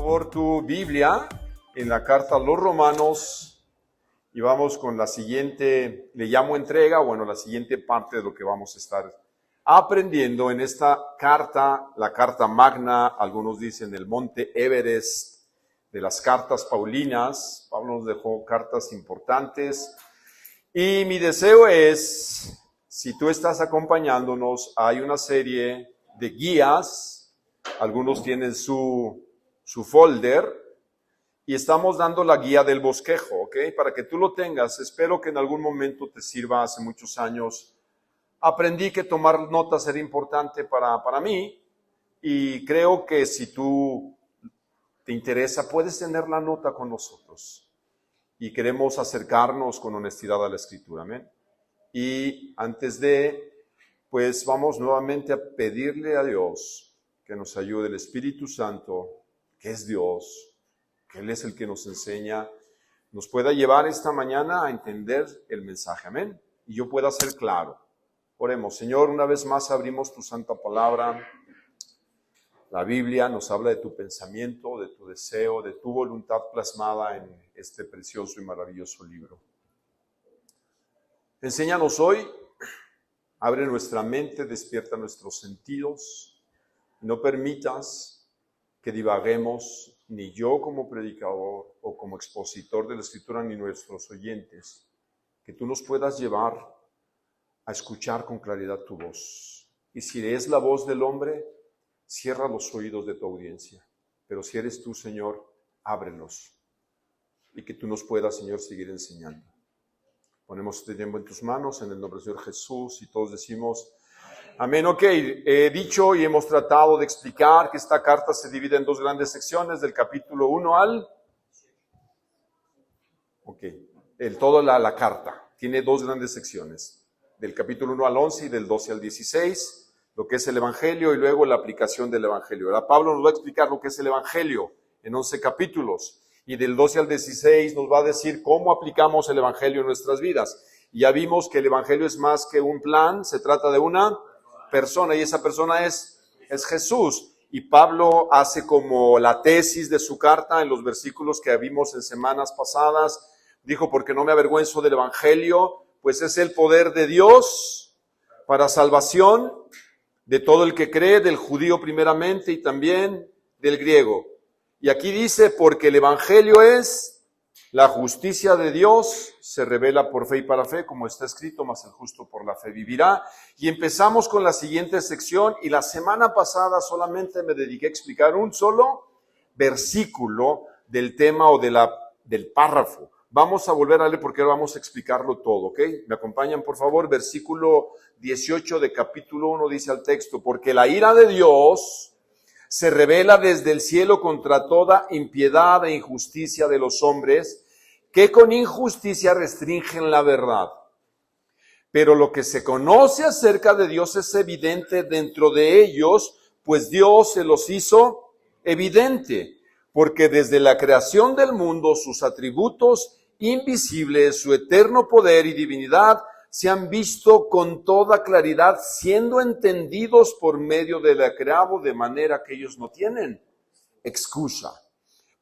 favor tu Biblia en la carta a los Romanos y vamos con la siguiente, le llamo entrega, la siguiente parte de lo que vamos a estar aprendiendo en esta carta, la carta magna, algunos dicen el monte Everest de las cartas paulinas. Pablo nos dejó cartas importantes y mi deseo es, si tú estás acompañándonos, hay una serie de guías, algunos tienen su folder y estamos dando la guía del bosquejo, ¿ok? Para que tú lo tengas, espero que en algún momento te sirva. Hace muchos años aprendí que tomar notas era importante para mí y creo que si tú te interesa, puedes tener la nota con nosotros y queremos acercarnos con honestidad a la Escritura, amén. Y antes pues vamos nuevamente a pedirle a Dios que nos ayude, el Espíritu Santo, que es Dios, que Él es el que nos enseña, nos pueda llevar esta mañana a entender el mensaje, amén, y yo pueda ser claro. Oremos. Señor, una vez más abrimos tu santa palabra. La Biblia nos habla de tu pensamiento, de tu deseo, de tu voluntad plasmada en este precioso y maravilloso libro. Enséñanos hoy, abre nuestra mente, despierta nuestros sentidos, no permitas que divaguemos, ni yo como predicador o como expositor de la Escritura, ni nuestros oyentes, que tú nos puedas llevar a escuchar con claridad tu voz. Y si es la voz del hombre, cierra los oídos de tu audiencia. Pero si eres tú, Señor, ábrelos. Y que tú nos puedas, Señor, seguir enseñando. Ponemos este tiempo en tus manos, en el nombre del Señor Jesús, y todos decimos amén. Ok, he dicho y hemos tratado de explicar que esta carta se divide en dos grandes secciones, del capítulo 1 al... toda la carta tiene dos grandes secciones, del capítulo 1 al 11 y del 12 al 16, lo que es el Evangelio y luego la aplicación del Evangelio. Ahora Pablo nos va a explicar lo que es el Evangelio en 11 capítulos. Y del 12 al 16 nos va a decir cómo aplicamos el Evangelio en nuestras vidas. Y ya vimos que el Evangelio es más que un plan, se trata de una persona, y esa persona es Jesús. Y Pablo hace como la tesis de su carta en los versículos que vimos en semanas pasadas. Dijo, porque no me avergüenzo del Evangelio, pues es el poder de Dios para salvación de todo el que cree, del judío primeramente y también del griego. Y aquí dice, porque el Evangelio es la justicia de Dios, se revela por fe y para fe, como está escrito, mas el justo por la fe vivirá. Y empezamos con la siguiente sección, y la semana pasada solamente me dediqué a explicar un solo versículo del tema o del párrafo. Vamos a volver a leer porque ahora vamos a explicarlo todo, ¿ok? ¿Me acompañan, por favor? Versículo 18 de capítulo 1 dice al texto, porque la ira de Dios se revela desde el cielo contra toda impiedad e injusticia de los hombres, que con injusticia restringen la verdad. Pero lo que se conoce acerca de Dios es evidente dentro de ellos, pues Dios se los hizo evidente, porque desde la creación del mundo sus atributos invisibles, su eterno poder y divinidad, se han visto con toda claridad, siendo entendidos por medio del creado, de manera que ellos no tienen excusa.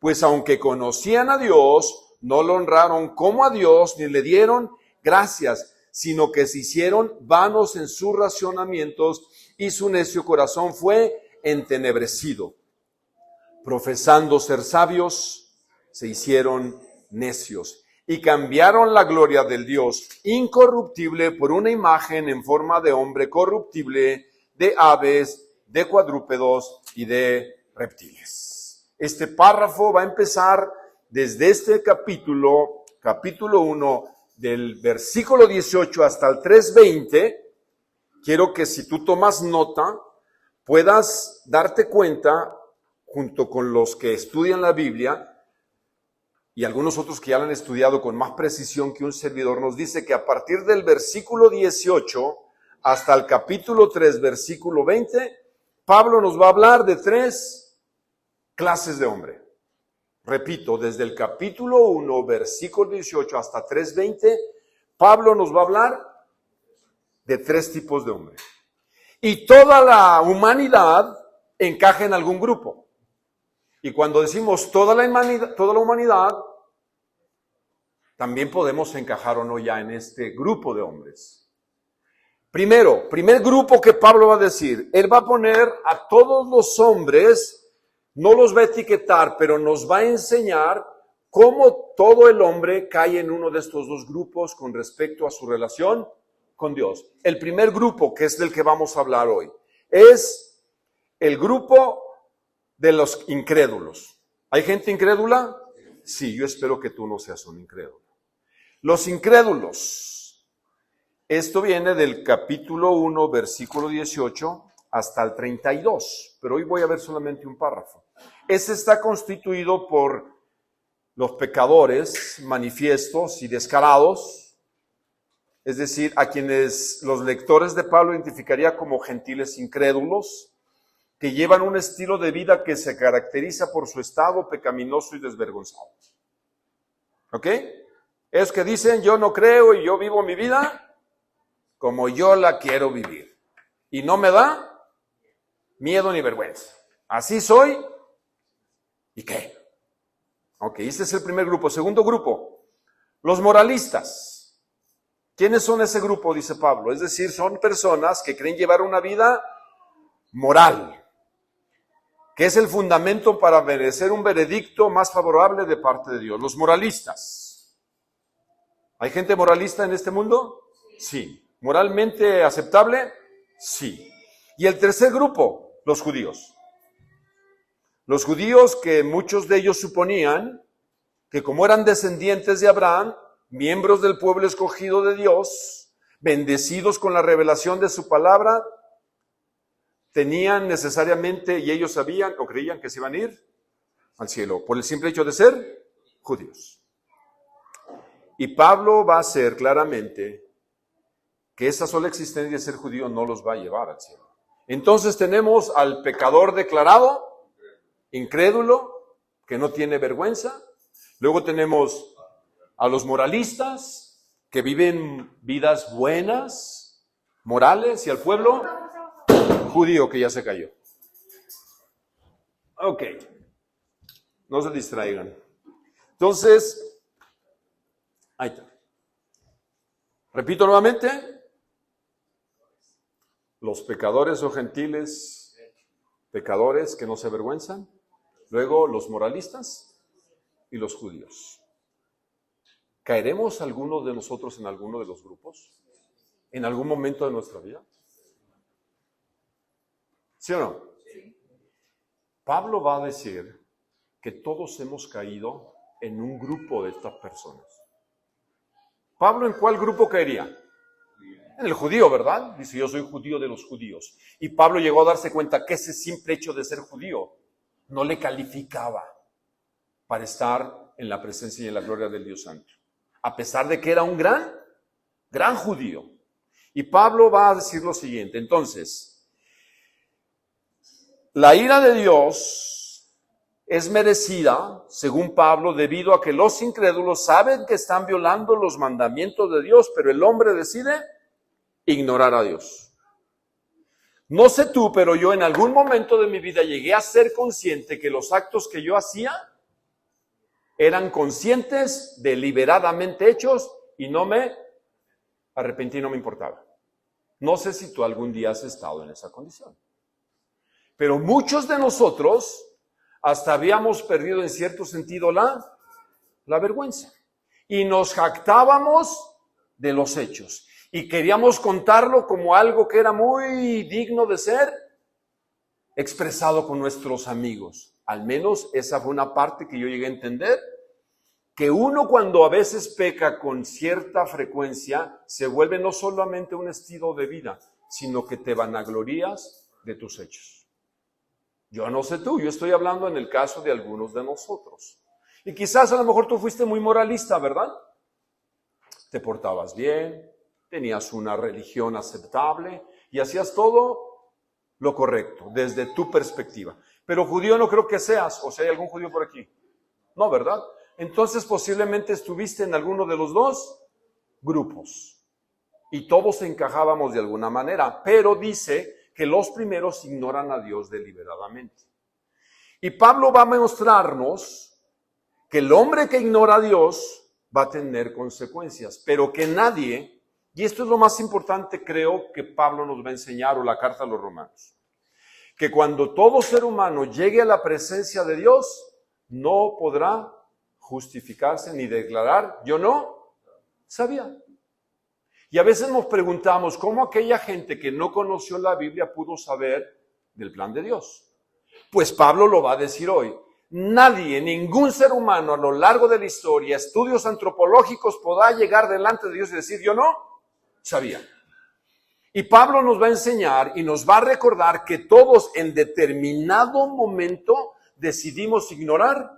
Pues aunque conocían a Dios, no lo honraron como a Dios, ni le dieron gracias, sino que se hicieron vanos en sus razonamientos, y su necio corazón fue entenebrecido. Profesando ser sabios, se hicieron necios. Y cambiaron la gloria del Dios incorruptible por una imagen en forma de hombre corruptible, de aves, de cuadrúpedos y de reptiles. Este párrafo va a empezar desde este capítulo 1, del versículo 18 hasta el 3:20. Quiero que si tú tomas nota, puedas darte cuenta, junto con los que estudian la Biblia, y algunos otros que ya la han estudiado con más precisión que un servidor, nos dice que a partir del versículo 18 hasta el capítulo 3, versículo 20, Pablo nos va a hablar de 3 clases de hombre. Repito, desde el capítulo 1, versículo 18 hasta 3:20, Pablo nos va a hablar de 3 tipos de hombre. Y toda la humanidad encaja en algún grupo. Y cuando decimos toda la humanidad, también podemos encajar o no ya en este grupo de hombres. Primer grupo que Pablo va a decir, él va a poner a todos los hombres, no los va a etiquetar, pero nos va a enseñar cómo todo el hombre cae en uno de estos dos grupos con respecto a su relación con Dios. El primer grupo, que es del que vamos a hablar hoy, es el grupo de los incrédulos. ¿Hay gente incrédula? Sí, yo espero que tú no seas un incrédulo. Los incrédulos. Esto viene del capítulo 1, versículo 18 hasta el 32, pero hoy voy a ver solamente un párrafo. Ese está constituido por los pecadores manifiestos y descarados, es decir, a quienes los lectores de Pablo identificaría como gentiles incrédulos, que llevan un estilo de vida que se caracteriza por su estado pecaminoso y desvergonzado. ¿Ok? Es que dicen, yo no creo y yo vivo mi vida como yo la quiero vivir. Y no me da miedo ni vergüenza. Así soy. ¿Y qué? Ok, este es el primer grupo. Segundo grupo, los moralistas. ¿Quiénes son ese grupo? Dice Pablo. Es decir, son personas que creen llevar una vida moral, que es el fundamento para merecer un veredicto más favorable de parte de Dios. Los moralistas. ¿Hay gente moralista en este mundo? Sí. ¿Moralmente aceptable? Sí. Y el tercer grupo, los judíos. Los judíos que muchos de ellos suponían que como eran descendientes de Abraham, miembros del pueblo escogido de Dios, bendecidos con la revelación de su palabra, tenían necesariamente, y ellos sabían o creían que se iban a ir al cielo, por el simple hecho de ser judíos. Y Pablo va a hacer claramente que esa sola existencia de ser judío no los va a llevar al cielo. Entonces tenemos al pecador declarado, incrédulo, que no tiene vergüenza. Luego tenemos a los moralistas, que viven vidas buenas, morales, y al pueblo judío que ya se cayó. Ok, no se distraigan. Entonces, ahí está. Repito nuevamente, los pecadores o gentiles, pecadores que no se avergüenzan, luego los moralistas y los judíos. ¿Caeremos algunos de nosotros en alguno de los grupos? ¿En algún momento de nuestra vida? ¿Sí o no? Sí. Pablo va a decir que todos hemos caído en un grupo de estas personas. ¿Pablo en cuál grupo caería? En el judío, ¿verdad? Dice, yo soy judío de los judíos. Y Pablo llegó a darse cuenta que ese simple hecho de ser judío no le calificaba para estar en la presencia y en la gloria del Dios Santo. A pesar de que era un gran judío. Y Pablo va a decir lo siguiente, entonces, la ira de Dios es merecida, según Pablo, debido a que los incrédulos saben que están violando los mandamientos de Dios, pero el hombre decide ignorar a Dios. No sé tú, pero yo en algún momento de mi vida llegué a ser consciente que los actos que yo hacía eran conscientes, deliberadamente hechos, y no me arrepentí, no me importaba. No sé si tú algún día has estado en esa condición. Pero muchos de nosotros hasta habíamos perdido en cierto sentido la vergüenza. Y nos jactábamos de los hechos. Y queríamos contarlo como algo que era muy digno de ser expresado con nuestros amigos. Al menos esa fue una parte que yo llegué a entender, que uno cuando a veces peca con cierta frecuencia, se vuelve no solamente un estilo de vida, sino que te vanaglorías de tus hechos. Yo no sé tú, yo estoy hablando en el caso de algunos de nosotros. Y quizás a lo mejor tú fuiste muy moralista, ¿verdad? Te portabas bien, tenías una religión aceptable y hacías todo lo correcto desde tu perspectiva. Pero judío no creo que seas, o sea, ¿hay algún judío por aquí? No, ¿verdad? Entonces posiblemente estuviste en alguno de los dos grupos y todos encajábamos de alguna manera, pero dice que los primeros ignoran a Dios deliberadamente. Y Pablo va a mostrarnos que el hombre que ignora a Dios va a tener consecuencias, pero que nadie, y esto es lo más importante creo que Pablo nos va a enseñar, o la carta a los romanos, que cuando todo ser humano llegue a la presencia de Dios, no podrá justificarse ni declarar, yo no sabía. Y a veces nos preguntamos, ¿cómo aquella gente que no conoció la Biblia pudo saber del plan de Dios? Pues Pablo lo va a decir hoy. Nadie, ningún ser humano a lo largo de la historia, estudios antropológicos, podrá llegar delante de Dios y decir, yo no sabía. Y Pablo nos va a enseñar y nos va a recordar que todos en determinado momento decidimos ignorar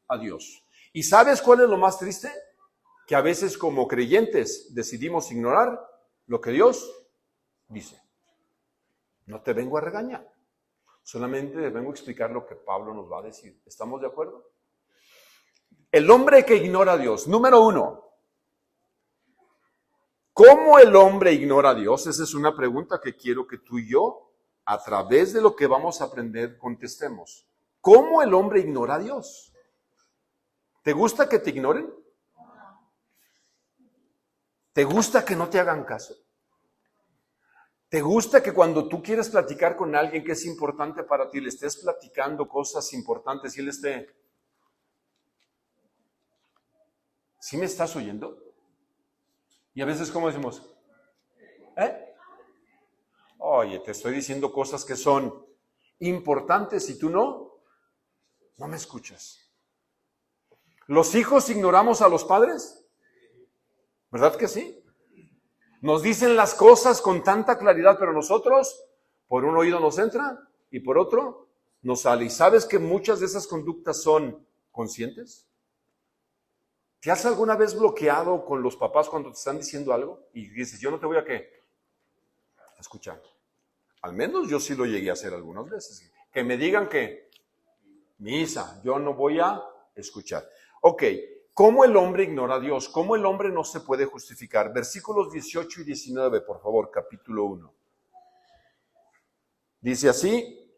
a Dios. ¿Y sabes cuál es lo más triste? Que a veces como creyentes decidimos ignorar lo que Dios dice. No te vengo a regañar, solamente te vengo a explicar lo que Pablo nos va a decir. ¿Estamos de acuerdo? El hombre que ignora a Dios, número 1. ¿Cómo el hombre ignora a Dios? Esa es una pregunta que quiero que tú y yo, a través de lo que vamos a aprender, contestemos. ¿Cómo el hombre ignora a Dios? ¿Te gusta que te ignoren? ¿Te gusta que no te hagan caso? ¿Te gusta que cuando tú quieres platicar con alguien que es importante para ti, le estés platicando cosas importantes y él esté... ¿Sí me estás oyendo? Y a veces, ¿cómo decimos? Oye, te estoy diciendo cosas que son importantes y tú no me escuchas. ¿Los hijos ignoramos a los padres? ¿Verdad que sí? Nos dicen las cosas con tanta claridad, pero nosotros, por un oído nos entra y por otro nos sale. ¿Y sabes que muchas de esas conductas son conscientes? ¿Te has alguna vez bloqueado con los papás cuando te están diciendo algo? Y dices, yo no te voy a ¿qué? A escuchar. Al menos yo sí lo llegué a hacer algunas veces. Que me digan que, misa, yo no voy a escuchar. Ok, ¿cómo el hombre ignora a Dios? ¿Cómo el hombre no se puede justificar? Versículos 18 y 19, por favor, capítulo 1. Dice así,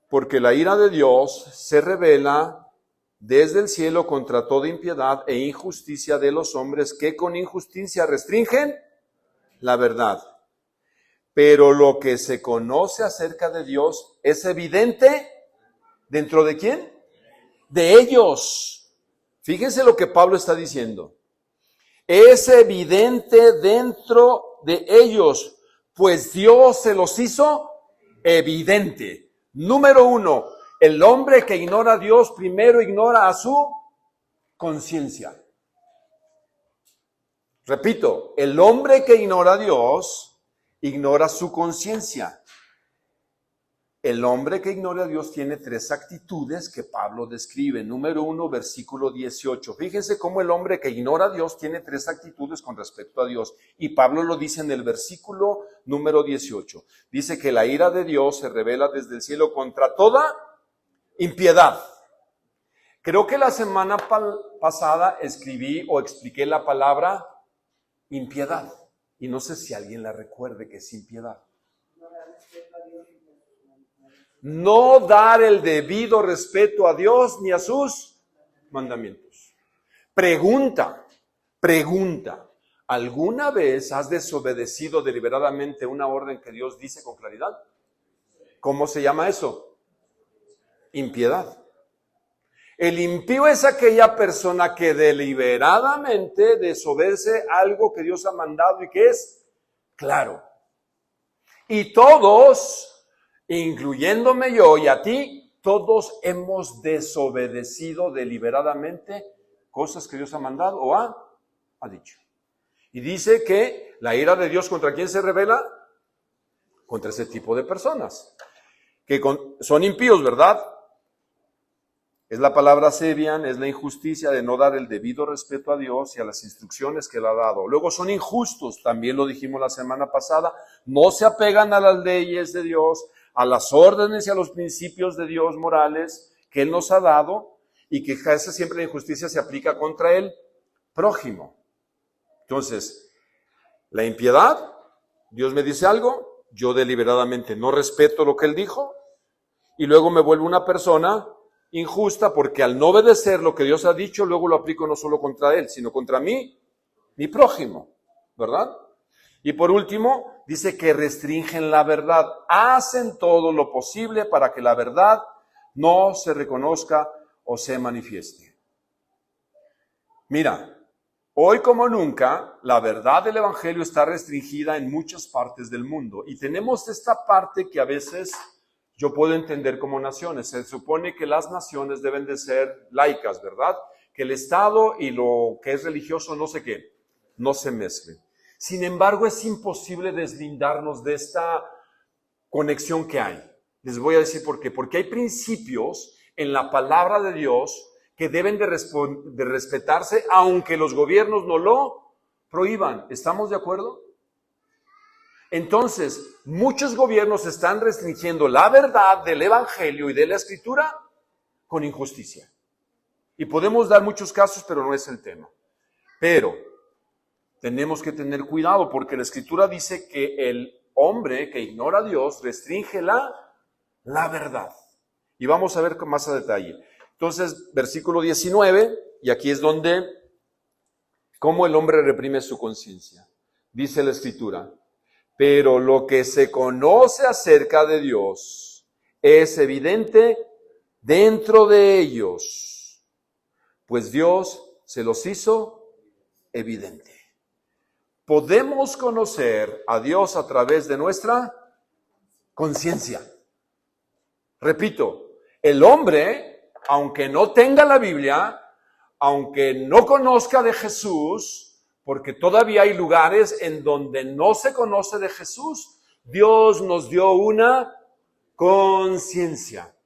porque la ira de Dios se revela desde el cielo contra toda impiedad e injusticia de los hombres que con injusticia restringen la verdad. Pero lo que se conoce acerca de Dios es evidente ¿dentro de quién? De ellos. Fíjense lo que Pablo está diciendo. Es evidente dentro de ellos, pues Dios se los hizo evidente. Número 1. El hombre que ignora a Dios primero ignora a su conciencia. Repito, el hombre que ignora a Dios ignora su conciencia. El hombre que ignora a Dios tiene 3 actitudes que Pablo describe. Número 1, versículo 18. Fíjense cómo el hombre que ignora a Dios tiene 3 actitudes con respecto a Dios. Y Pablo lo dice en el versículo número 18. Dice que la ira de Dios se revela desde el cielo contra toda impiedad. Creo que la semana pasada escribí o expliqué la palabra impiedad. Y no sé si alguien la recuerde que es impiedad. No dar el debido respeto a Dios ni a sus mandamientos. Pregunta, ¿alguna vez has desobedecido deliberadamente una orden que Dios dice con claridad? ¿Cómo se llama eso? Impiedad. El impío es aquella persona que deliberadamente desobedece algo que Dios ha mandado y que es claro. Y todos, incluyéndome yo y a ti, todos hemos desobedecido deliberadamente cosas que Dios ha mandado o ha dicho. Y dice que la ira de Dios ¿contra quién se revela? Contra ese tipo de personas. Que son impíos, ¿verdad? Es la palabra sebian, es la injusticia de no dar el debido respeto a Dios y a las instrucciones que Él ha dado. Luego son injustos, también lo dijimos la semana pasada, no se apegan a las leyes de Dios, a las órdenes y a los principios de Dios morales que Él nos ha dado y que casi siempre la injusticia se aplica contra el prójimo. Entonces, la impiedad, Dios me dice algo, yo deliberadamente no respeto lo que Él dijo y luego me vuelvo una persona injusta porque al no obedecer lo que Dios ha dicho, luego lo aplico no solo contra él, sino contra mí, mi prójimo, ¿verdad? Y por último, dice que restringen la verdad, hacen todo lo posible para que la verdad no se reconozca o se manifieste. Mira, hoy como nunca, la verdad del Evangelio está restringida en muchas partes del mundo y tenemos esta parte que a veces yo puedo entender como naciones. Se supone que las naciones deben de ser laicas, ¿verdad? Que el Estado y lo que es religioso no sé qué, no se mezclen. Sin embargo, es imposible deslindarnos de esta conexión que hay. Les voy a decir por qué. Porque hay principios en la palabra de Dios que deben de respetarse, aunque los gobiernos no lo prohíban. ¿Estamos de acuerdo? Entonces, muchos gobiernos están restringiendo la verdad del Evangelio y de la Escritura con injusticia. Y podemos dar muchos casos, pero no es el tema. Pero tenemos que tener cuidado porque la Escritura dice que el hombre que ignora a Dios restringe la verdad. Y vamos a ver con más a detalle. Entonces, versículo 19, y aquí es donde, cómo el hombre reprime su conciencia. Dice la Escritura, pero lo que se conoce acerca de Dios es evidente dentro de ellos, pues Dios se los hizo evidente. Podemos conocer a Dios a través de nuestra conciencia. Repito, el hombre, aunque no tenga la Biblia, aunque no conozca de Jesús, porque todavía hay lugares en donde no se conoce de Jesús, Dios nos dio una conciencia.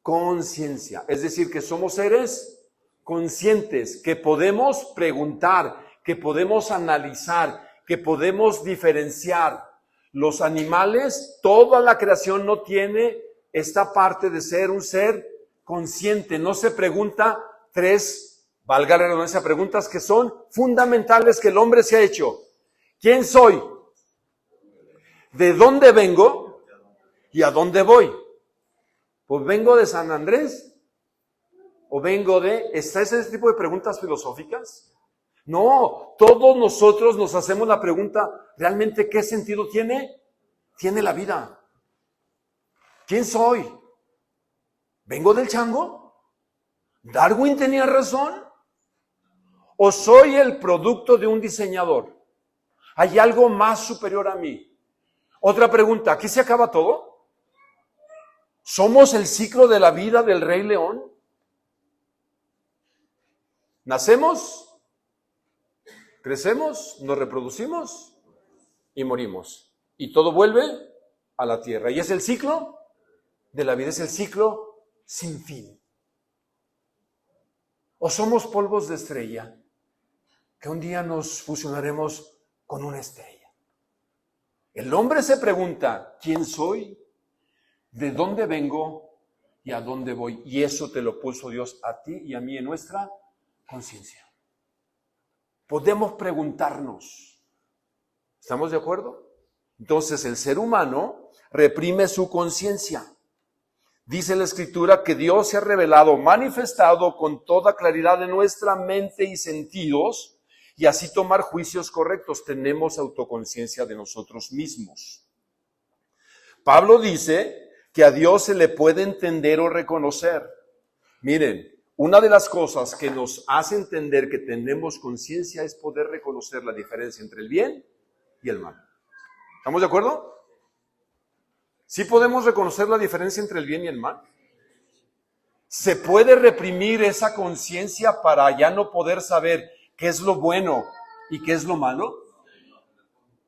Conciencia, es decir, que somos seres conscientes, que podemos preguntar, que podemos analizar, que podemos diferenciar. Los animales, toda la creación no tiene esta parte de ser un ser consciente. No se pregunta tres, valga la redundancia, preguntas que son fundamentales que el hombre se ha hecho. ¿Quién soy? ¿De dónde vengo? ¿Y a dónde voy? Pues vengo de San Andrés. ¿O vengo de...? ¿Está ese tipo de preguntas filosóficas? No, todos nosotros nos hacemos la pregunta, ¿realmente qué sentido tiene? Tiene la vida. ¿Quién soy? ¿Vengo del chango? ¿Darwin tenía razón? ¿O soy el producto de un diseñador? ¿Hay algo más superior a mí? Otra pregunta, ¿aquí se acaba todo? ¿Somos el ciclo de la vida del Rey León? ¿Nacemos? Crecemos, nos reproducimos y morimos. Y todo vuelve a la tierra. Y es el ciclo de la vida, es el ciclo sin fin. O somos polvos de estrella, que un día nos fusionaremos con una estrella. El hombre se pregunta, ¿quién soy? ¿De dónde vengo? ¿Y a dónde voy? Y eso te lo puso Dios a ti y a mí en nuestra conciencia. Podemos preguntarnos. ¿Estamos de acuerdo? Entonces el ser humano reprime su conciencia. Dice la Escritura que Dios se ha revelado, manifestado con toda claridad en nuestra mente y sentidos y así tomar juicios correctos. Tenemos autoconciencia de nosotros mismos. Pablo dice que a Dios se le puede entender o reconocer. Miren, una de las cosas que nos hace entender que tenemos conciencia es poder reconocer la diferencia entre el bien y el mal. ¿Estamos de acuerdo? ¿Sí podemos reconocer la diferencia entre el bien y el mal? ¿Se puede reprimir esa conciencia para ya no poder saber qué es lo bueno y qué es lo malo?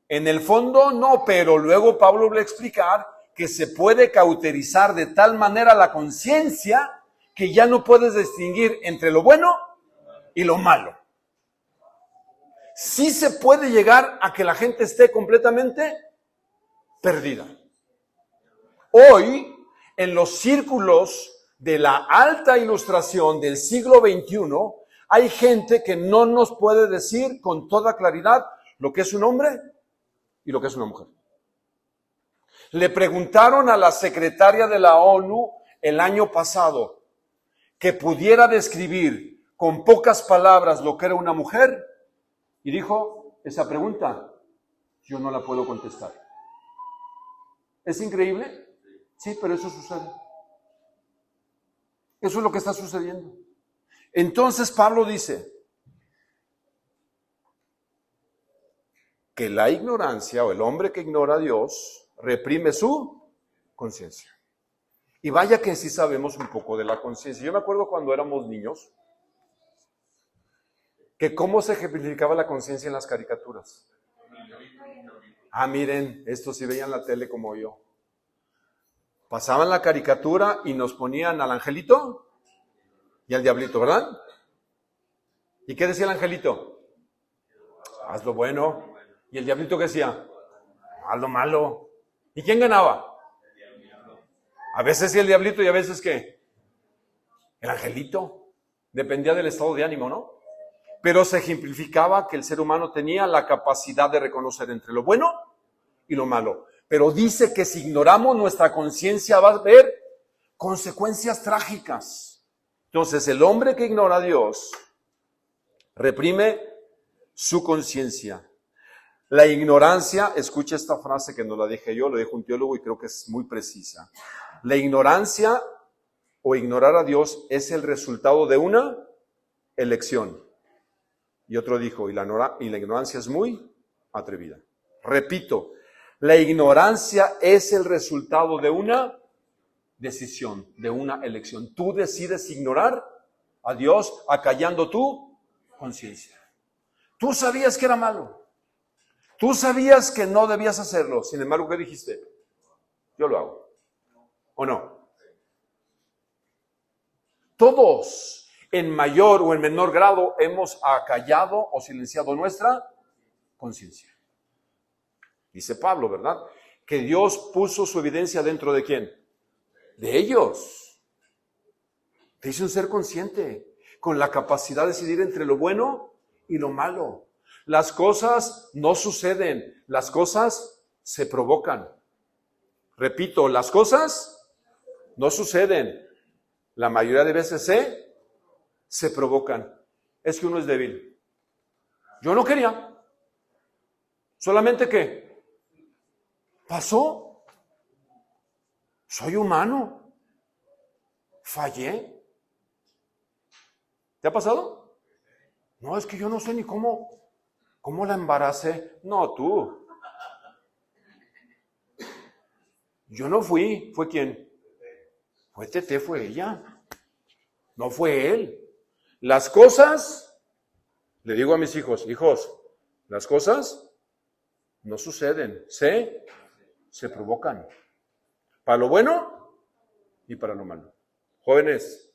En el fondo no, pero luego Pablo va a explicar que se puede cauterizar de tal manera la conciencia que ya no puedes distinguir entre lo bueno y lo malo. Sí se puede llegar a que la gente esté completamente perdida. Hoy, en los círculos de la alta ilustración del siglo XXI, hay gente que no nos puede decir con toda claridad lo que es un hombre y lo que es una mujer. Le preguntaron a la secretaria de la ONU el año pasado, que pudiera describir con pocas palabras lo que era una mujer? Y dijo, esa pregunta yo no la puedo contestar. ¿Es increíble? Sí, pero eso sucede. Eso es lo que está sucediendo. Entonces Pablo dice que la ignorancia o el hombre que ignora a Dios reprime su conciencia. Y vaya que sí sabemos un poco de la conciencia. Yo me acuerdo cuando éramos niños, que cómo se ejemplificaba la conciencia en las caricaturas. Ah, miren, estos sí veían la tele como yo. Pasaban la caricatura y nos ponían al angelito y al diablito, ¿verdad? ¿Y qué decía el angelito? Haz lo bueno. ¿Y el diablito qué decía? Haz lo malo. ¿Y quién ganaba? A veces sí el diablito y a veces ¿qué? El angelito. Dependía del estado de ánimo, ¿no? Pero se ejemplificaba que el ser humano tenía la capacidad de reconocer entre lo bueno y lo malo. Pero dice que si ignoramos nuestra conciencia va a haber consecuencias trágicas. Entonces el hombre que ignora a Dios reprime su conciencia. La ignorancia, escucha esta frase que no la dije yo, lo dijo un teólogo y creo que es muy precisa. La ignorancia o ignorar a Dios es el resultado de una elección. Y otro dijo, y la ignorancia es muy atrevida. Repito, la ignorancia es el resultado de una decisión, de una elección. Tú decides ignorar a Dios acallando tu conciencia. Tú sabías que era malo. Tú sabías que no debías hacerlo. Sin embargo, ¿qué dijiste? Yo lo hago. ¿O no? Todos, en mayor o en menor grado, hemos acallado o silenciado nuestra conciencia. Dice Pablo, ¿verdad? Que Dios puso su evidencia dentro de ¿quién? De ellos. Te hizo un ser consciente, con la capacidad de decidir entre lo bueno y lo malo. Las cosas no suceden, las cosas se provocan. Repito, las cosas no suceden. La mayoría de veces se provocan. Es que uno es débil. Yo no quería. Solamente que pasó. Soy humano. Fallé. ¿Te ha pasado? No, es que yo no sé ni cómo la embaracé. No, tú. Yo no fui. ¿Fue quién? Fue Tete, fue ella. No fue él. Las cosas, le digo a mis hijos, las cosas no suceden, se provocan. Para lo bueno y para lo malo. Jóvenes,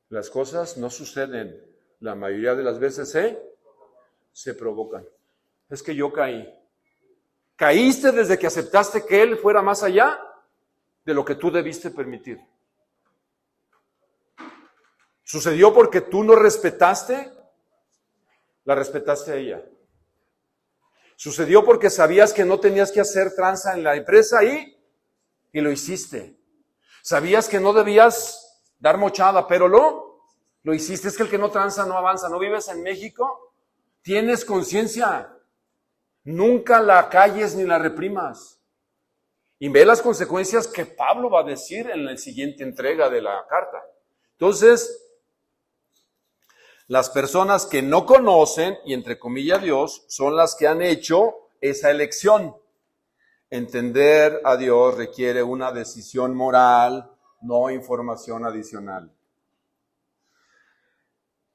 las cosas no suceden. La mayoría de las veces se provocan. Es que yo caí. Caíste desde que aceptaste que Él fuera más allá de lo que tú debiste permitir. Sucedió porque tú no respetaste, la respetaste a ella. Sucedió porque sabías que no tenías que hacer tranza en la empresa y lo hiciste. Sabías que no debías dar mochada, pero lo hiciste. Es que el que no tranza no avanza. ¿No vives en México? Tienes conciencia. Nunca la calles ni la reprimas. Y ve las consecuencias que Pablo va a decir en la siguiente entrega de la carta. Entonces, las personas que no conocen, y entre comillas Dios, son las que han hecho esa elección. Entender a Dios requiere una decisión moral, no información adicional.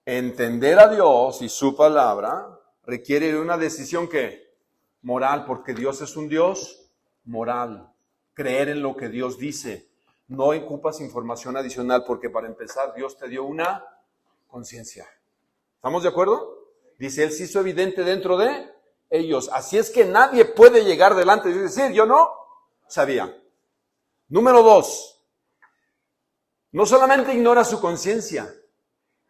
Entender a Dios y su palabra requiere una decisión ¿qué? Moral, porque Dios es un Dios moral. Creer en lo que Dios dice. No ocupas información adicional porque para empezar Dios te dio una conciencia. ¿Estamos de acuerdo? Dice, Él se hizo evidente dentro de ellos. Así es que nadie puede llegar delante y decir, yo no sabía. Número 2. No solamente ignora su conciencia.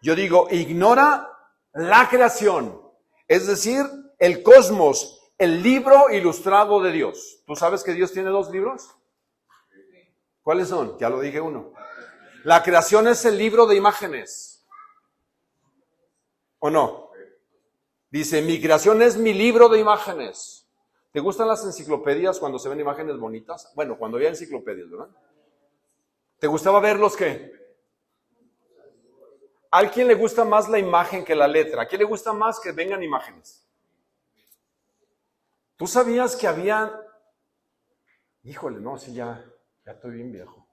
Yo digo, ignora la creación. Es decir, el cosmos, el libro ilustrado de Dios. ¿Tú sabes que Dios tiene 2 libros? ¿Cuáles son? Ya lo dije uno. La creación es el libro de imágenes. ¿O no? Dice, mi creación es mi libro de imágenes. ¿Te gustan las enciclopedias cuando se ven imágenes bonitas? Bueno, cuando había enciclopedias, ¿verdad? ¿Te gustaba ver los qué? ¿A quién le gusta más la imagen que la letra? ¿A quién le gusta más que vengan imágenes? ¿Tú sabías que había... Híjole, no, sí, ya estoy bien viejo.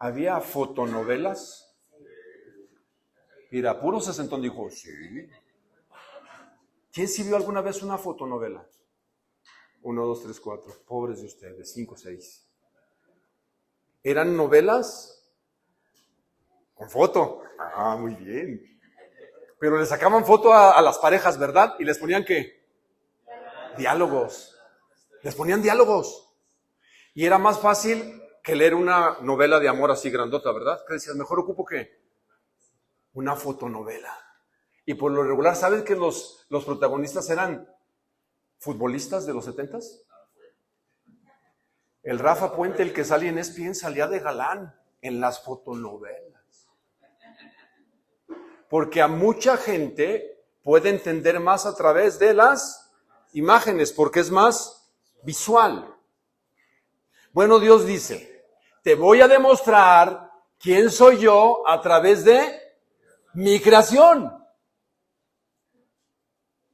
¿Había fotonovelas? Mira, puro sesentón dijo, sí. ¿Quién sí vio alguna vez una fotonovela? 1, 2, 3, 4. Pobres de ustedes, 5, 6. ¿Eran novelas? Con foto. Ah, muy bien. Pero le sacaban foto a las parejas, ¿verdad? Y les ponían ¿qué? Diálogos. Les ponían diálogos. Y era más fácil que leer una novela de amor así grandota, ¿verdad? ¿Qué decías? Mejor ocupo ¿qué? Una fotonovela. Y por lo regular, ¿saben que los protagonistas eran futbolistas de los 70s? El Rafa Puente, el que sale en ESPN, salía de galán en las fotonovelas. Porque a mucha gente puede entender más a través de las imágenes, porque es más visual. Bueno, Dios dice, te voy a demostrar quién soy yo a través de mi creación.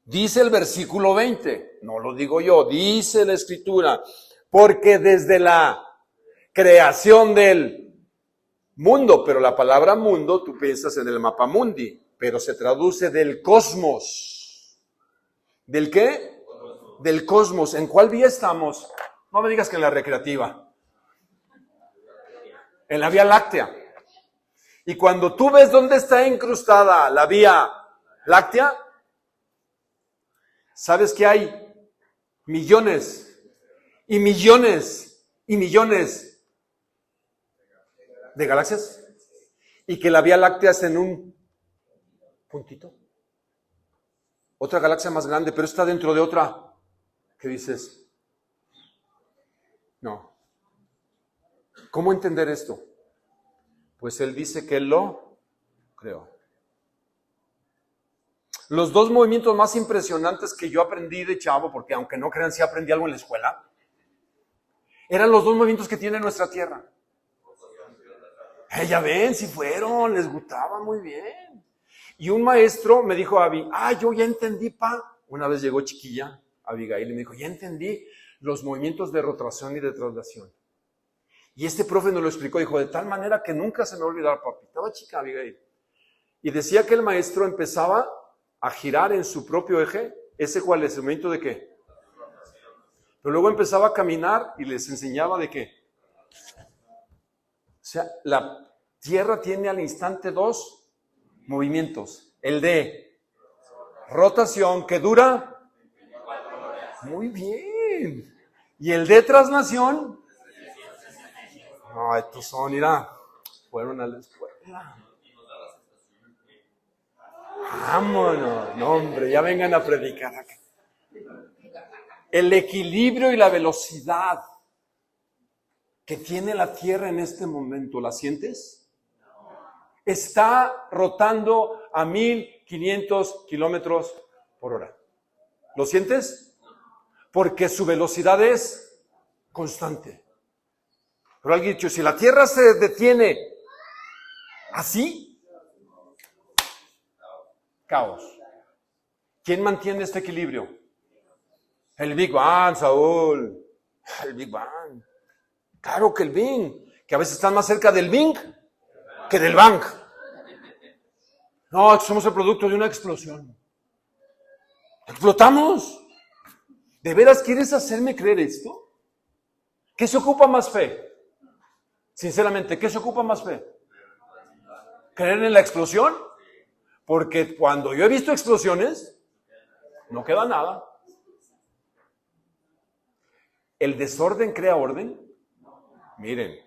Dice el versículo 20, no lo digo yo, dice la Escritura, porque desde la creación del mundo, pero la palabra mundo, tú piensas en el mapa mundi, pero se traduce del cosmos. ¿Del qué? Del cosmos. ¿En cuál vía estamos? No me digas que en la recreativa. En la Vía Láctea. Y cuando tú ves dónde está incrustada la Vía Láctea, ¿sabes que hay millones y millones y millones de galaxias? Y que la Vía Láctea es en un puntito. Otra galaxia más grande, pero está dentro de otra. ¿Qué dices? No. ¿Cómo entender esto? Pues él dice que él lo creó. Los dos movimientos más impresionantes que yo aprendí de chavo, porque aunque no crean, sí aprendí algo en la escuela, eran los dos movimientos que tiene nuestra Tierra. Ya ven, si fueron, les gustaba muy bien. Y un maestro me dijo a Abby, yo ya entendí, pa. Una vez llegó chiquilla, Abigail, y me dijo, ya entendí los movimientos de rotación y de traslación. Y este profe nos lo explicó, dijo, de tal manera que nunca se me va a olvidar, papi. Estaba chica Abigail. Y decía que el maestro empezaba a girar en su propio eje. ¿Ese cuál es? ¿El movimiento de qué? Pero luego empezaba a caminar y les enseñaba de qué. O sea, la Tierra tiene al instante dos movimientos. El de rotación que dura muy bien. Y el de traslación, estos son, mira, fueron a la escuela. Vámonos, no hombre, ya vengan a predicar acá. El equilibrio y la velocidad que tiene la Tierra en este momento, ¿la sientes? Está rotando a 1500 kilómetros por hora. ¿Lo sientes? Porque su velocidad es constante. Pero alguien ha dicho, si la Tierra se detiene así, caos. ¿Quién mantiene este equilibrio? El Big Bang, Saúl. El Big Bang. Claro que el Big, que a veces están más cerca del Big que del Bang. No, somos el producto de una explosión. ¿Explotamos? ¿De veras quieres hacerme creer esto? ¿Qué se ocupa más fe? Sinceramente, ¿qué se ocupa más fe? ¿Creer en la explosión? Porque cuando yo he visto explosiones, no queda nada. ¿El desorden crea orden? Miren,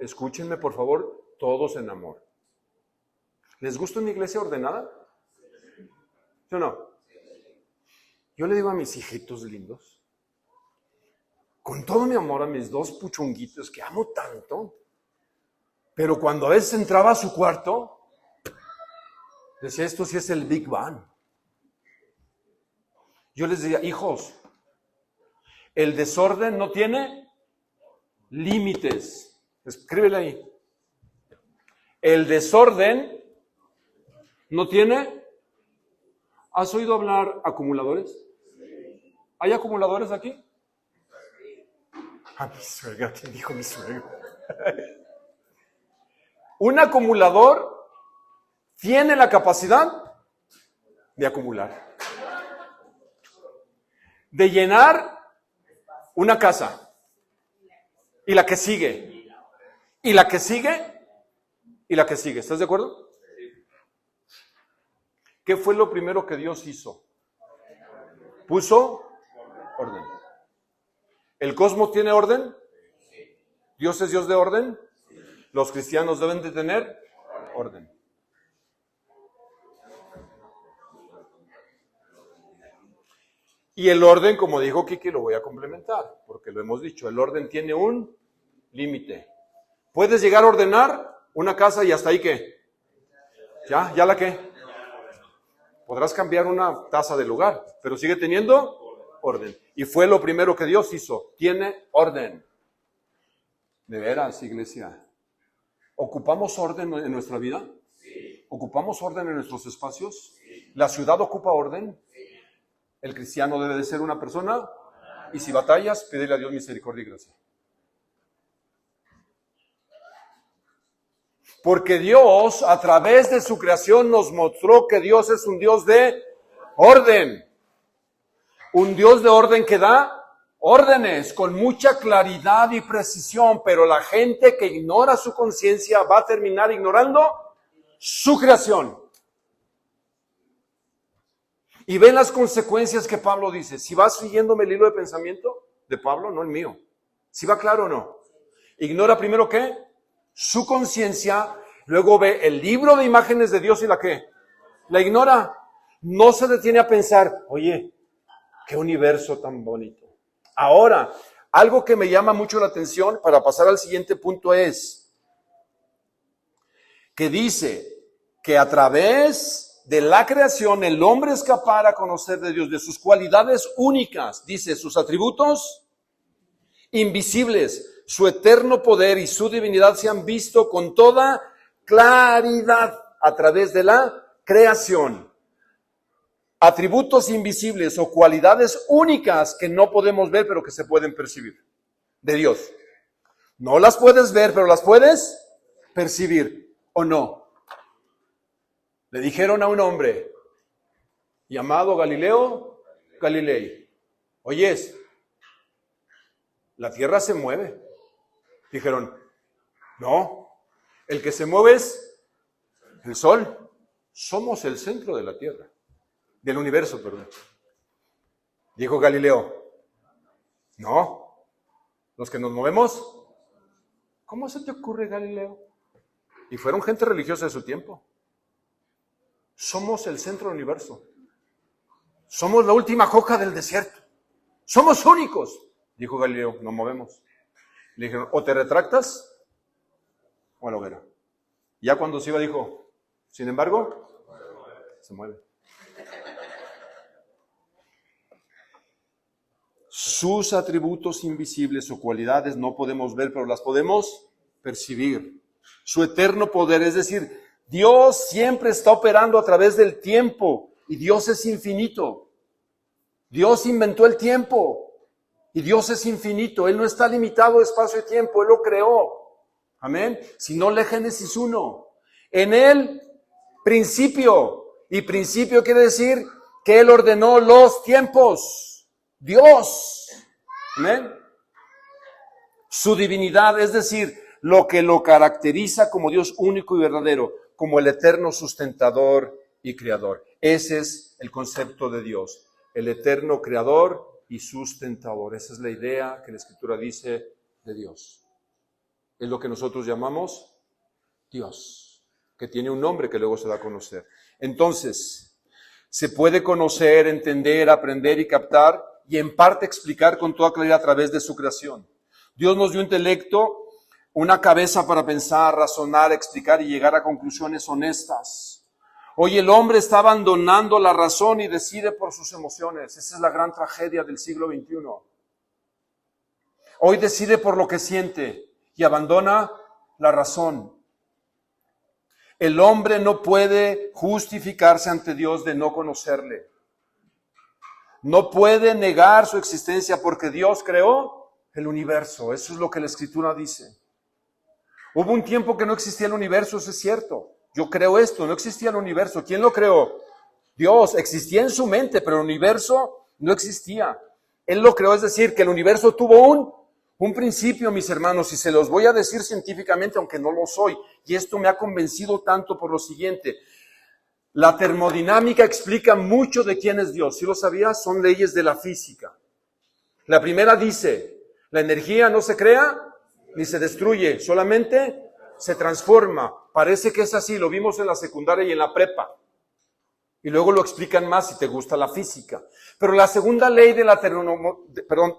escúchenme por favor, todos en amor. ¿Les gusta una iglesia ordenada? ¿Sí o no? Yo le digo a mis hijitos lindos, con todo mi amor a mis dos puchonguitos que amo tanto, Pero cuando a veces entraba a su cuarto, decía, esto sí es el Big Bang. Yo les decía, hijos, el desorden no tiene límites. Escríbele ahí. El desorden no tiene... ¿Has oído hablar acumuladores? ¿Hay acumuladores aquí? Ah, mi suegra, ¿quién dijo mi suegra? Un acumulador tiene la capacidad de acumular, de llenar una casa, y la que sigue, y la que sigue, y la que sigue. ¿Estás de acuerdo? ¿Qué fue lo primero que Dios hizo? Puso orden. ¿El cosmos tiene orden? ¿Dios es Dios de orden? Los cristianos deben de tener orden. Y el orden, como dijo Kiki, lo voy a complementar, porque lo hemos dicho, el orden tiene un límite. Puedes llegar a ordenar una casa y hasta ahí ¿qué? ¿Ya la qué? Podrás cambiar una taza de lugar, pero sigue teniendo orden. Y fue lo primero que Dios hizo, tiene orden. De veras, iglesia. ¿Ocupamos orden en nuestra vida? ¿Ocupamos orden en nuestros espacios? ¿La ciudad ocupa orden? El cristiano debe de ser una persona, y si batallas, pídele a Dios misericordia y gracia. Porque Dios, a través de su creación, nos mostró que Dios es un Dios de orden. Un Dios de orden que da órdenes con mucha claridad y precisión, pero la gente que ignora su conciencia va a terminar ignorando su creación. Y ven las consecuencias que Pablo dice. Si vas siguiéndome el hilo de pensamiento de Pablo, no el mío. ¿Sí va claro o no? Ignora primero ¿qué? Su conciencia, luego ve el libro de imágenes de Dios y la ¿qué? La ignora. No se detiene a pensar, oye, qué universo tan bonito. Ahora, algo que me llama mucho la atención para pasar al siguiente punto es que dice que a través de la creación el hombre escapara a conocer de Dios, de sus cualidades únicas, dice, sus atributos invisibles, su eterno poder y su divinidad se han visto con toda claridad a través de la creación. Atributos invisibles o cualidades únicas que no podemos ver, pero que se pueden percibir de Dios. No las puedes ver, pero las puedes percibir, ¿o no? Le dijeron a un hombre llamado Galileo Galilei, oyes, la tierra se mueve. Dijeron, no, el que se mueve es el sol. Somos el centro de la tierra, del universo, perdón. Dijo Galileo, no, los que nos movemos, ¿cómo se te ocurre, Galileo? Y fueron gente religiosa de su tiempo. Somos el centro del universo. Somos la última coca del desierto. Somos únicos. Dijo Galileo, nos movemos. Le dijeron, o te retractas o a la hoguera. Ya cuando se iba dijo, sin embargo, se mueve. Sus atributos invisibles o cualidades no podemos ver, pero las podemos percibir. Su eterno poder, es decir, Dios siempre está operando a través del tiempo y Dios es infinito. Dios inventó el tiempo y Dios es infinito. Él no está limitado a espacio y tiempo, Él lo creó. Amén. Si no, lee Génesis 1. En Él, principio. Y principio quiere decir que Él ordenó los tiempos. Dios. Amén. Su divinidad, es decir, lo que lo caracteriza como Dios único y verdadero, como el eterno sustentador y creador. Ese es el concepto de Dios, el eterno creador y sustentador. Esa es la idea que la Escritura dice de Dios. Es lo que nosotros llamamos Dios, que tiene un nombre que luego se da a conocer. Entonces, se puede conocer, entender, aprender y captar y en parte explicar con toda claridad a través de su creación. Dios nos dio intelecto una cabeza para pensar, razonar, explicar y llegar a conclusiones honestas. Hoy el hombre está abandonando la razón y decide por sus emociones. Esa es la gran tragedia del siglo XXI. Hoy decide por lo que siente y abandona la razón. El hombre no puede justificarse ante Dios de no conocerle. No puede negar su existencia porque Dios creó el universo. Eso es lo que la Escritura dice. Hubo un tiempo que no existía el universo, eso es cierto. Yo creo esto, no existía el universo. ¿Quién lo creó? Dios. Existía en su mente, pero el universo no existía. Él lo creó, es decir, que el universo tuvo un principio, mis hermanos, y se los voy a decir científicamente, aunque no lo soy. Y esto me ha convencido tanto por lo siguiente. La termodinámica explica mucho de quién es Dios. ¿Sí lo sabías? Son leyes de la física. La primera dice, la energía no se crea ni se destruye, solamente se transforma. Parece que es así, lo vimos en la secundaria y en la prepa. Y luego lo explican más si te gusta la física. Pero la segunda ley de la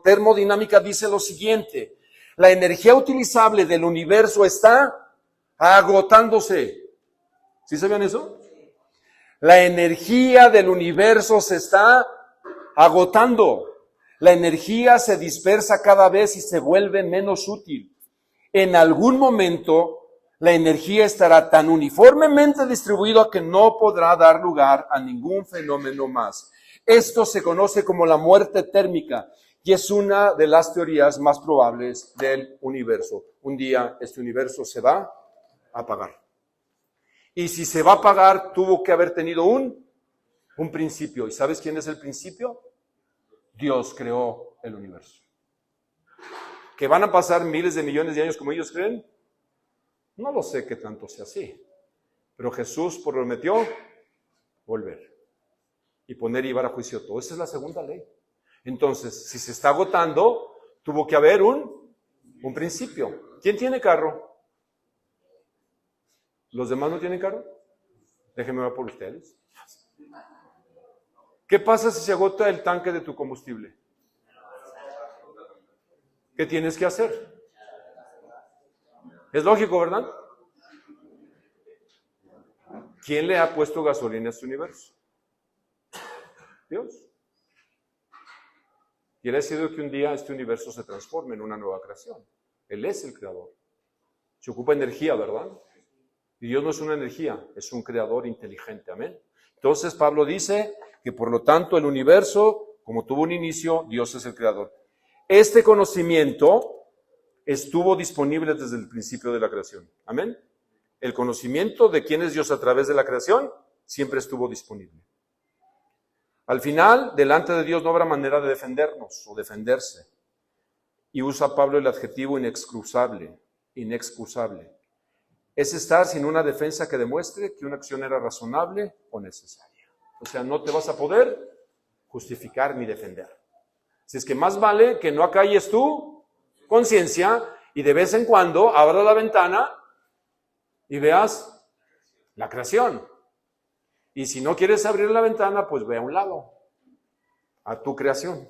termodinámica dice lo siguiente. La energía utilizable del universo está agotándose. ¿Sí sabían eso? La energía del universo se está agotando. La energía se dispersa cada vez y se vuelve menos útil. En algún momento, la energía estará tan uniformemente distribuida que no podrá dar lugar a ningún fenómeno más. Esto se conoce como la muerte térmica y es una de las teorías más probables del universo. Un día este universo se va a apagar. Y si se va a apagar, tuvo que haber tenido un principio. ¿Y sabes quién es el principio? Dios creó el universo. ¿Que van a pasar miles de millones de años como ellos creen? No lo sé qué tanto sea así. Pero Jesús prometió volver y poner y llevar a juicio todo. Esa es la segunda ley. Entonces, si se está agotando, tuvo que haber un principio. ¿Quién tiene carro? ¿Los demás no tienen carro? Déjenme ver por ustedes. ¿Qué pasa si se agota el tanque de tu combustible? ¿Qué tienes que hacer? Es lógico, ¿verdad? ¿Quién le ha puesto gasolina a este universo? Dios. Y Él ha decidido que un día este universo se transforme en una nueva creación. Él es el creador. Se ocupa energía, ¿verdad? Y Dios no es una energía, es un creador inteligente. Amén. Entonces Pablo dice que por lo tanto el universo, como tuvo un inicio, Dios es el creador. Este conocimiento estuvo disponible desde el principio de la creación. Amén. El conocimiento de quién es Dios a través de la creación siempre estuvo disponible. Al final, delante de Dios no habrá manera de defendernos o defenderse. Y usa Pablo el adjetivo inexcusable. Es estar sin una defensa que demuestre que una acción era razonable o necesaria. O sea, no te vas a poder justificar ni defender. Así es que más vale que no acalles tu conciencia y de vez en cuando abras la ventana y veas la creación. Y si no quieres abrir la ventana, pues ve a un lado, a tu creación,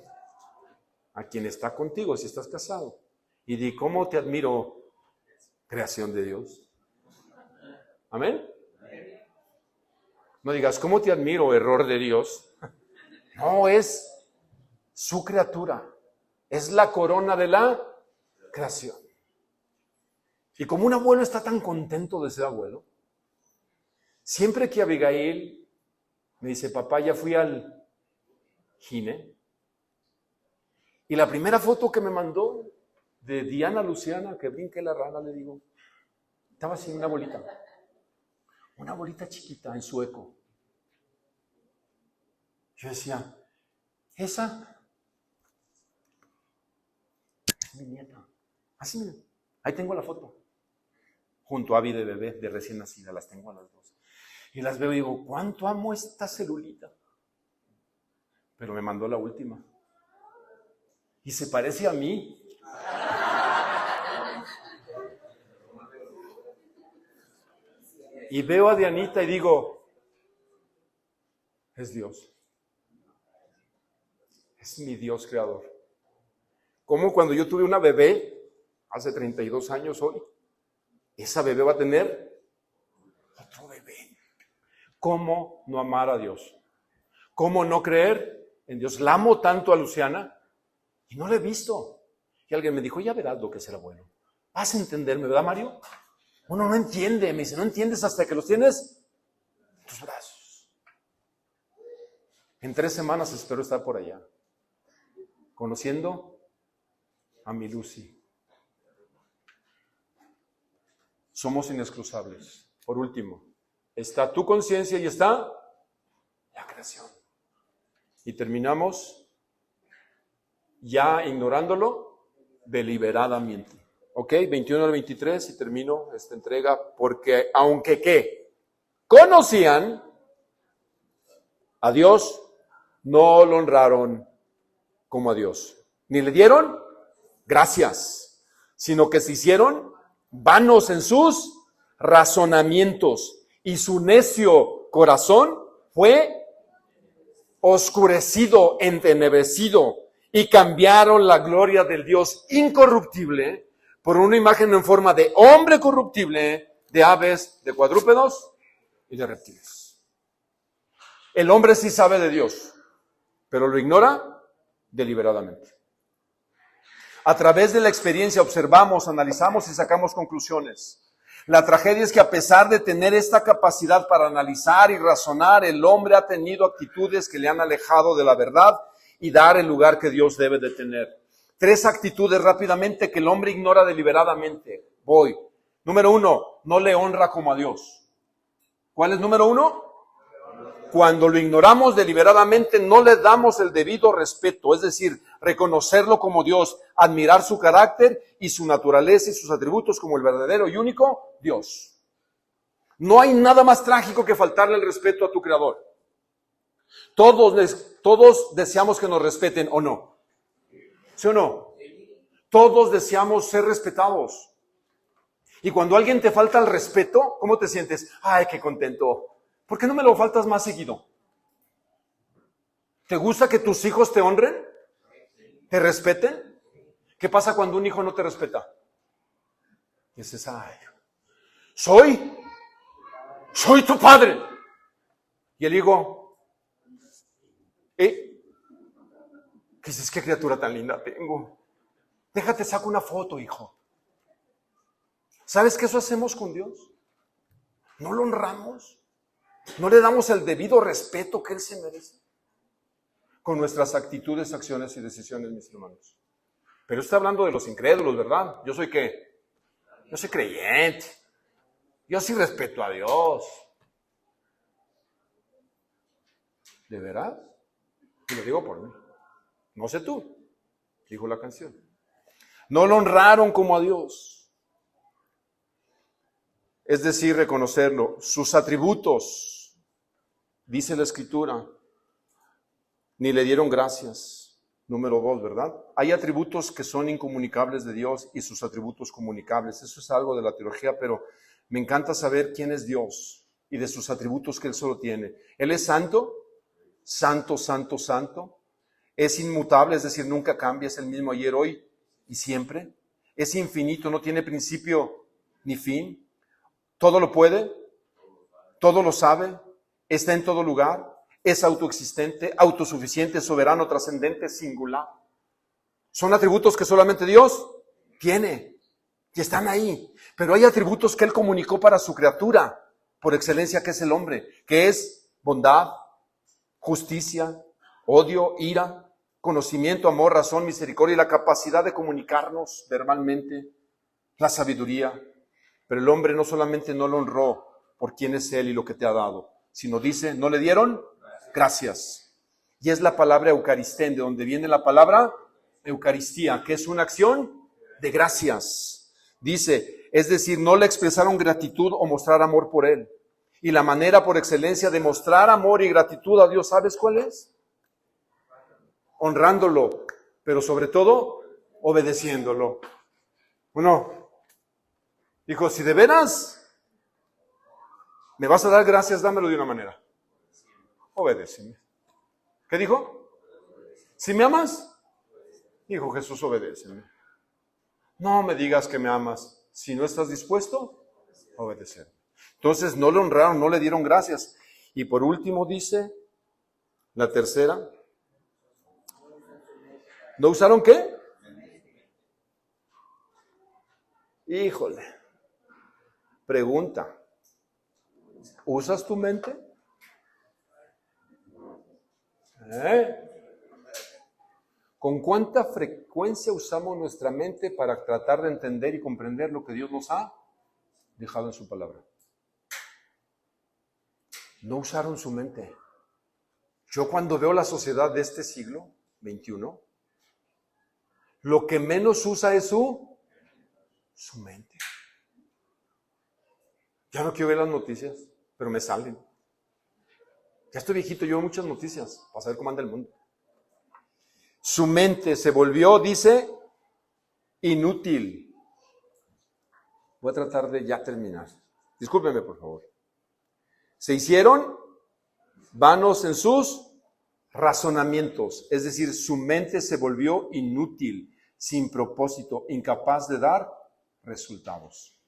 a quien está contigo si estás casado. Y di, ¿cómo te admiro, creación de Dios? ¿Amén? No digas, ¿cómo te admiro, error de Dios? No, es su criatura. Es la corona de la creación. Y como un abuelo está tan contento de ser abuelo, siempre que Abigail me dice, papá, ya fui al gine, y la primera foto que me mandó de Diana Luciana, que brinque la rana, le digo, estaba así una bolita chiquita en sueco. Yo decía, esa es mi nieta. Así, miren, ahí tengo la foto. Junto a Abby de bebé, de recién nacida, las tengo a las dos. Y las veo y digo, ¿cuánto amo esta celulita? Pero me mandó la última. Y se parece a mí. Y veo a Dianita y digo, es Dios. Es mi Dios creador. Como cuando yo tuve una bebé, hace 32 años hoy, esa bebé va a tener otro bebé. ¿Cómo no amar a Dios? ¿Cómo no creer en Dios? La amo tanto a Luciana y no la he visto. Y alguien me dijo, ya verás lo que será bueno. Vas a entenderme, ¿verdad, Mario? Uno no entiende, me dice, no entiendes hasta que los tienes en tus brazos. En 3 semanas espero estar por allá, conociendo a mi Lucy. Somos inexcusables. Por último, está tu conciencia y está la creación. Y terminamos ya ignorándolo deliberadamente. Ok, 21 al 23 y termino esta entrega. Porque aunque ¿qué? Conocían a Dios, no lo honraron como a Dios. Ni le dieron gracias, sino que se hicieron vanos en sus razonamientos. Y su necio corazón fue oscurecido, entenebrecido. Y cambiaron la gloria del Dios incorruptible por una imagen en forma de hombre corruptible, de aves, de cuadrúpedos y de reptiles. El hombre sí sabe de Dios, pero lo ignora deliberadamente. A través de la experiencia observamos, analizamos y sacamos conclusiones. La tragedia es que a pesar de tener esta capacidad para analizar y razonar, el hombre ha tenido actitudes que le han alejado de la verdad y dar el lugar que Dios debe de tener. 3 actitudes rápidamente que el hombre ignora deliberadamente. Voy. Número 1, no le honra como a Dios. ¿Cuál es número 1? Cuando lo ignoramos deliberadamente, no le damos el debido respeto, es decir, reconocerlo como Dios, admirar su carácter y su naturaleza y sus atributos como el verdadero y único Dios. No hay nada más trágico que faltarle el respeto a tu Creador. Todos deseamos que nos respeten, ¿o no? ¿Sí o no? Todos deseamos ser respetados. Y cuando alguien te falta el respeto, ¿cómo te sientes? Ay, qué contento. ¿Por qué no me lo faltas más seguido? ¿Te gusta que tus hijos te honren? ¿Te respeten? ¿Qué pasa cuando un hijo no te respeta? Dices, ay, soy tu padre. Y el hijo, dices, qué criatura tan linda tengo. Déjate, saco una foto, hijo. ¿Sabes qué eso hacemos con Dios? No lo honramos. No le damos el debido respeto que Él se merece. Con nuestras actitudes, acciones y decisiones, mis hermanos. Pero está hablando de los incrédulos, ¿verdad? ¿Yo soy qué? Yo soy creyente. Yo sí respeto a Dios. ¿De verdad? Y lo digo por mí. No sé tú, dijo la canción. No lo honraron como a Dios. Es decir, reconocerlo. Sus atributos, dice la Escritura, ni le dieron gracias. Número 2, ¿verdad? Hay atributos que son incomunicables de Dios y sus atributos comunicables. Eso es algo de la teología, pero me encanta saber quién es Dios y de sus atributos que Él solo tiene. Él es santo, santo, santo, santo. Es inmutable, es decir, nunca cambia, es el mismo ayer, hoy y siempre. Es infinito, no tiene principio ni fin. Todo lo puede, todo lo sabe, está en todo lugar, es autoexistente, autosuficiente, soberano, trascendente, singular. Son atributos que solamente Dios tiene y están ahí. Pero hay atributos que Él comunicó para su criatura, por excelencia, que es el hombre, que es bondad, justicia, odio, ira, conocimiento, amor, razón, misericordia y la capacidad de comunicarnos verbalmente, la sabiduría. Pero el hombre no solamente no lo honró por quién es Él y lo que te ha dado, sino dice, no le dieron gracias. Y es la palabra eucaristén, de donde viene la palabra Eucaristía, que es una acción de gracias. Dice, es decir, no le expresaron gratitud o mostrar amor por Él. Y la manera por excelencia de mostrar amor y gratitud a Dios, ¿sabes cuál es? Honrándolo, pero sobre todo, obedeciéndolo. Bueno, dijo, si de veras me vas a dar gracias, dámelo de una manera. Obedéceme. ¿Qué dijo? Si me amas, dijo Jesús, obedéceme. No me digas que me amas si no estás dispuesto Obedecer. Entonces no le honraron, no le dieron gracias. Y por último dice, la tercera, ¿no usaron qué? Híjole. Pregunta, ¿usas tu mente? ¿Con cuánta frecuencia usamos nuestra mente para tratar de entender y comprender lo que Dios nos ha dejado en su palabra? No usaron su mente. Yo cuando veo la sociedad de este siglo XXI, lo que menos usa es su mente. Ya no quiero ver las noticias, pero me salen. Ya estoy viejito, yo veo muchas noticias para saber cómo anda el mundo. Su mente se volvió, dice, inútil. Voy a tratar de ya terminar. Discúlpeme, por favor. Se hicieron vanos en sus razonamientos, es decir, su mente se volvió inútil, sin propósito, incapaz de dar resultados.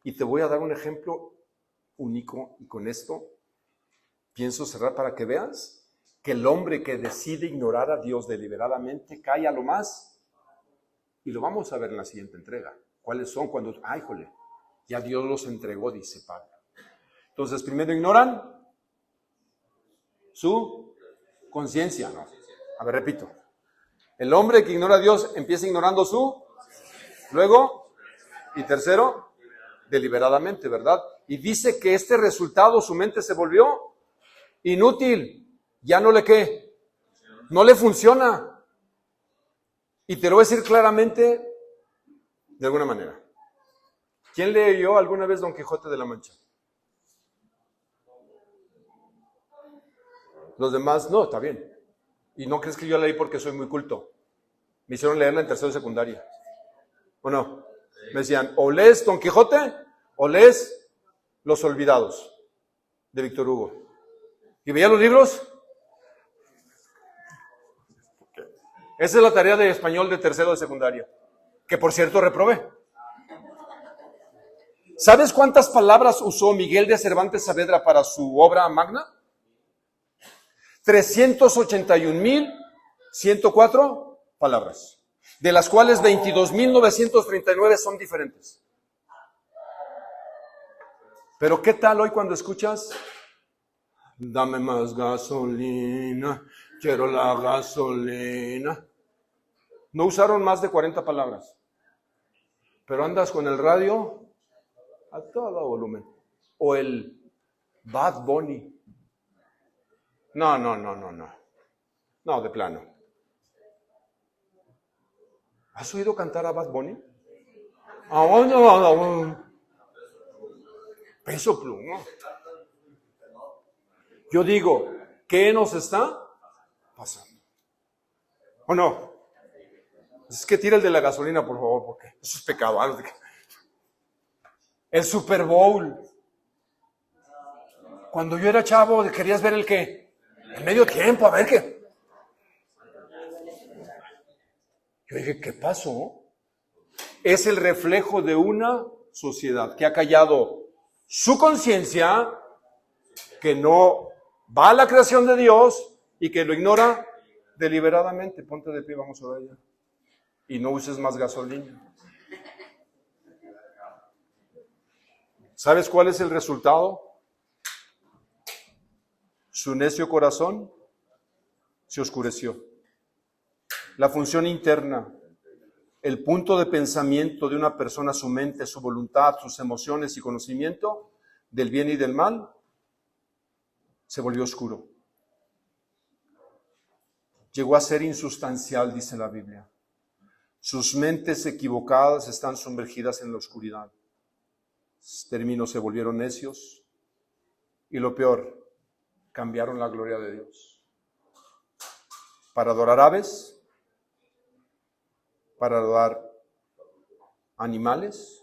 Y te voy a dar un ejemplo único, y con esto pienso cerrar para que veas que el hombre que decide ignorar a Dios deliberadamente cae a lo más, y lo vamos a ver en la siguiente entrega. ¿Cuáles son? Cuando, híjole, ya Dios los entregó, dice Pablo. Entonces, primero ignoran su conciencia. No. A ver, repito. El hombre que ignora a Dios empieza ignorando su, luego, y tercero, deliberadamente, ¿verdad? Y dice que este resultado, su mente se volvió inútil. Ya no le ¿qué? No le funciona. Y te lo voy a decir claramente, de alguna manera. ¿Quién leyó alguna vez Don Quijote de la Mancha? Los demás, no, está bien. Y no crees que yo leí porque soy muy culto. Me hicieron leerla en tercero de secundaria. ¿O no? Me decían, o lees Don Quijote o lees Los Olvidados de Víctor Hugo. Y veía los libros. Esa es la tarea de español de tercero de secundaria, que por cierto reprobé. ¿Sabes cuántas palabras usó Miguel de Cervantes Saavedra para su obra magna? 381,104 palabras, de las cuales 22,939 son diferentes. Pero ¿qué tal hoy cuando escuchas? Dame más gasolina, quiero la gasolina. No usaron más de 40 palabras, pero andas con el radio a todo volumen. O el Bad Bunny. No, de plano. ¿Has oído cantar a Bad Bunny? Peso Pluma. Yo digo, ¿qué nos está pasando? ¿O no? Es que tira el de la gasolina, por favor, porque eso es pecado. El Super Bowl. Cuando yo era chavo, ¿querías ver el qué? El medio tiempo, a ver qué. Yo dije, ¿qué pasó? Es el reflejo de una sociedad que ha callado su conciencia, que no va a la creación de Dios y que lo ignora deliberadamente. Ponte de pie, vamos a ver ya. Y no uses más gasolina. ¿Sabes cuál es el resultado? Su necio corazón se oscureció. La función interna, el punto de pensamiento de una persona, su mente, su voluntad, sus emociones y conocimiento del bien y del mal, se volvió oscuro. Llegó a ser insustancial, dice la Biblia. Sus mentes equivocadas están sumergidas en la oscuridad. Términos, se volvieron necios. Y lo peor, cambiaron la gloria de Dios. Para adorar aves, para adorar animales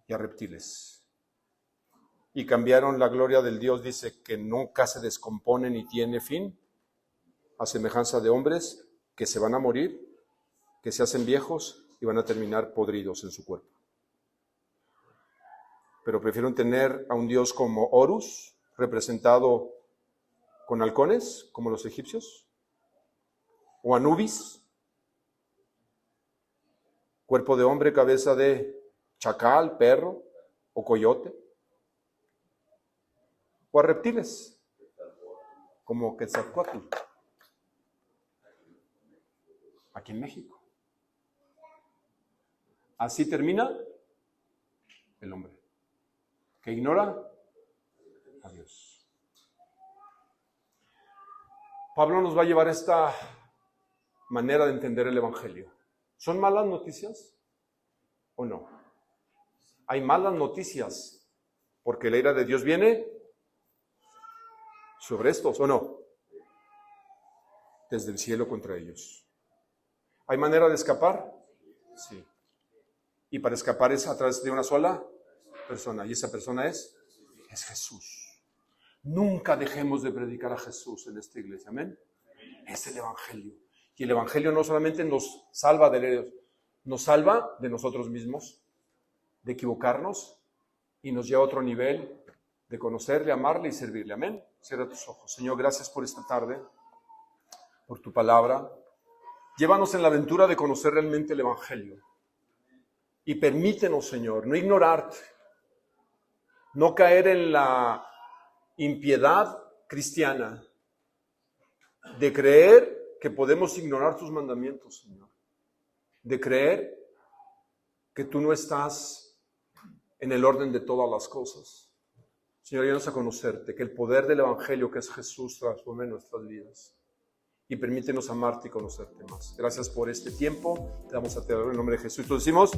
y a reptiles. Y cambiaron la gloria del Dios, dice, que nunca se descompone ni tiene fin, a semejanza de hombres que se van a morir, que se hacen viejos y van a terminar podridos en su cuerpo. pero prefieren tener a un dios como Horus, representado con halcones, como los egipcios, o Anubis, cuerpo de hombre, cabeza de chacal, perro o coyote, o a reptiles, como Quetzalcóatl, aquí en México. Así termina el hombre, que ignora a Dios. Pablo nos va a llevar a esta manera de entender el Evangelio. ¿Son malas noticias o no? Hay malas noticias porque la ira de Dios viene sobre estos, ¿o no? Desde el cielo contra ellos. ¿Hay manera de escapar? Sí. Y para escapar es a través de una sola persona. Y esa persona es Jesús. Nunca dejemos de predicar a Jesús en esta iglesia. Amén. Es el Evangelio. Y el Evangelio no solamente nos salva nos salva de nosotros mismos, de equivocarnos, y nos lleva a otro nivel de conocerle, amarle y servirle. Amén. Cierra tus ojos. Señor, gracias por esta tarde, por tu palabra. Llévanos en la aventura de conocer realmente el Evangelio. Y permítenos, Señor, no ignorarte, no caer en la impiedad cristiana de creer que podemos ignorar tus mandamientos, Señor. De creer que tú no estás en el orden de todas las cosas. Señor, ayúdanos a conocerte, que el poder del Evangelio que es Jesús transforme nuestras vidas. Y permítenos amarte y conocerte más. Gracias por este tiempo. Te damos a ti en el nombre de Jesús. Tú decimos...